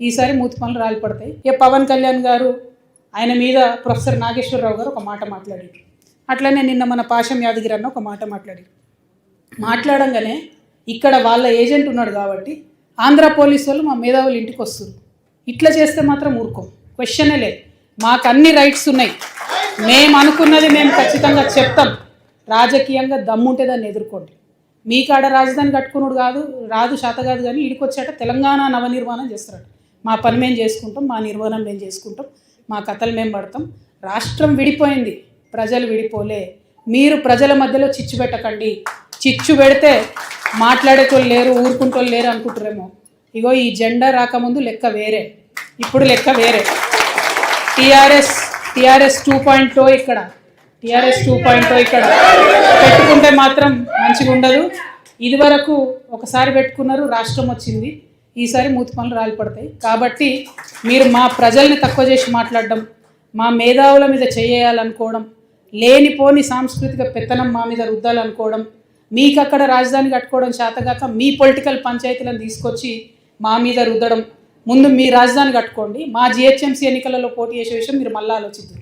ఈసారి మూతి పనులు రాలి పడతాయి. పవన్ కళ్యాణ్ గారు ఆయన మీద ప్రొఫెసర్ నాగేశ్వరరావు గారు ఒక మాట మాట్లాడారు. అట్లనే నిన్న మన పాశం యాదగిరి అన్న ఒక మాట మాట్లాడంగానే ఇక్కడ వాళ్ళ ఏజెంట్ ఉన్నాడు కాబట్టి ఆంధ్ర పోలీసు వాళ్ళు మా మేధావులు ఇంటికి వస్తారు. ఇట్లా చేస్తే మాత్రం ఊరుకోం, క్వశ్చనే లేదు. మాకు అన్ని రైట్స్ ఉన్నాయి, మేము అనుకున్నది మేము ఖచ్చితంగా చెప్తాం. రాజకీయంగా దమ్ముంటే దాన్ని ఎదుర్కోండి. మీ కాడ రాజధాని కట్టుకున్నాడు రాదు శాత కాదు, కానీ ఇడికి వచ్చాట తెలంగాణ నవనిర్మాణం చేస్తాడు. మా పని మేము చేసుకుంటాం, మా నిర్మాణం మేము చేసుకుంటాం, మా కథలు మేము పడతాం. రాష్ట్రం విడిపోయింది, ప్రజలు విడిపోలే. మీరు ప్రజల మధ్యలో చిచ్చు పెట్టకండి. చిచ్చు పెడితే మాట్లాడేటోళ్ళు లేరు, ఊరుకుంటోళ్ళు లేరు అనుకుంటారేమో. ఇగో ఈ జెండా రాకముందు లెక్క వేరే, ఇప్పుడు లెక్క వేరే. టీఆర్ఎస్ 2.0 ఇక్కడ, టీఆర్ఎస్ 2.0 ఇక్కడ పెట్టుకుంటే మాత్రం మంచిగా ఉండదు. ఇదివరకు ఒకసారి పెట్టుకున్నారు, రాష్ట్రం వచ్చింది. ఈసారి మూతి పనులు రాలి పడతాయి. కాబట్టి మీరు మా ప్రజల్ని తక్కువ చేసి మాట్లాడడం, మా మేధావుల మీద చేయాలనుకోవడం, లేనిపోని సాంస్కృతిక పెత్తనం మా మీద రుద్దాలనుకోవడం, మీకు అక్కడ రాజధాని కట్టుకోవడం చేతగాక మీ పొలిటికల్ పంచాయతీలను తీసుకొచ్చి మా మీద రుద్దడం. ముందు మీ రాజధాని కట్టుకోండి, మా జిహెచ్ఎంసీ ఎన్నికలలో పోటీ చేసే విషయం మీరు మళ్ళీ ఆలోచిద్దాం.